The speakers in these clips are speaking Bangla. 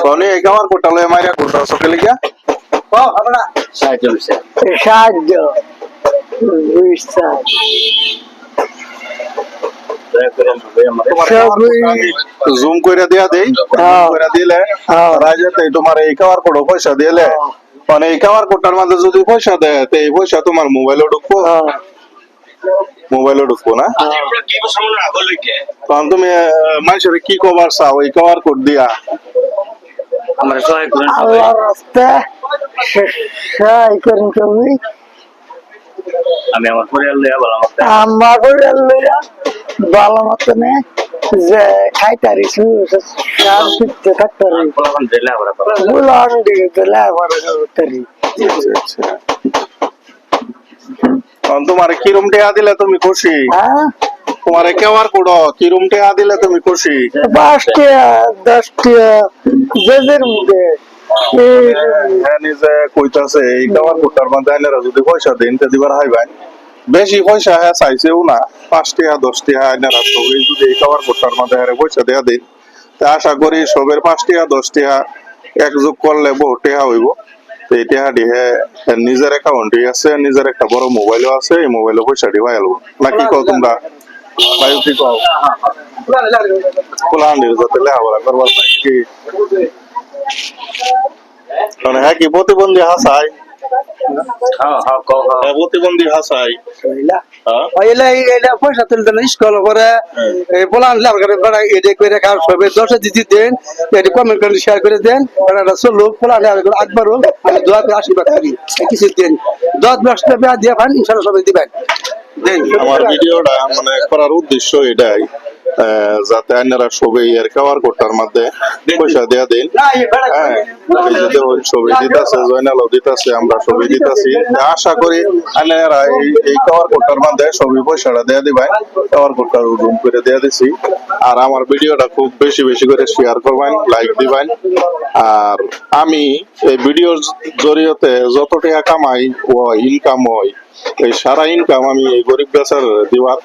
কোনে একাবার কোটালে মাইরা কোটা সকেলে গিয়া সাহায্য বিশ্বাস জুম করে দিয়া দেই করে দিলে রাজাতে তোমার এই কাবার কোড পয়সা দিলে মানে এই কাবার কোডটার মধ্যে যদি পয়সা দেয় তো এই পয়সা তোমার মোবাইলে ঢুকবো মোবাইলে ঢুকবো না তখন তুমি মানুষের কি কভার চাও এই কাবার কোড দিয়া আল্লাহর রাস্তায় সহায় করেন তুমি আমি আমার পরিবার লইয়া ভালো মতো আমার পরিবার লইয়া ভালো মতনে যে খাইতারি শান্তিতে থাকতে পারি পোলাপান দিলে আবার বুলান দিয়ে দিলে আবার তারি তখন তোমার কিরম টেয়া দিলে তুমি খুশি হ্যাঁ তোমার কেওয়ার কোড কিরম টেয়া দিলে তুমি খুশি 5টা 10টা যেদের মধ্যে নিজে কইতাছে এই কাবার কোডটার মধ্যে আইনারা যদি পয়সা দেন তে দিবার হাইবাই বেশি পয়সা হ্যাঁ চাইছেও না 5 টাকা 10 টাকা আইনারা সবাই যদি এই কাবার কোডটার মধ্যে আরে পয়সা দেয়া দেন তা আশা করি সবের 5 টাকা 10 টাকা একযোগ করলে বহু টাকা হইব তো এই টাকা দিয়ে নিজের অ্যাকাউন্টে আছে নিজের একটা বড় মোবাইলও আছে এই মোবাইলে পয়সা দিবা এলো নাকি কও তোমরা ভাই কি কও ফুলান্ডির যাতে লেখাপড়া করবার কি মানে হ্যাঁ কি প্রতিবন্ধী হাসাই প্রতিবন্ধী হাসাই পয়সা তুলতে স্কুল করে পোলান এটা করে সবাই 10 দিদি দেন কমেন্ট করে শেয়ার করে দেন চলুক পোলান আকবরও আমি দোয়া করে আশীর্বাদ করি কিছু দেন 10 টাকা দিয়ে পান ইনশাল্লাহ সবাই দিবেন আমার ভিডিওটা মানে করার উদ্দেশ্য এটাই যাতে আপনারা সবাই এর কাবার কোডটার মধ্যে পয়সা দেয়া দিন হ্যাঁ যদি সবাই দিতেছে জয়নালও দিতেছে আমরা সবাই দিতেছি আশা করি আপনারা এই কাবার কোডটার মধ্যে সবাই পয়সাটা দেয়া দিবেন কাবার কোডটা জুম করে দেয়া দিছি আর আমার ভিডিওটা খুব বেশি বেশি করে শেয়ার করবেন লাইক দিবেন আর আমি এই ভিডিওর জরিয়তে যত টাকা কামাই ও ইনকাম হয় এই সারা ইনকাম আমি এই গরিব বেচার দিবার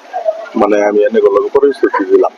মানে আমি এনে পরিস্থিতি দিলাম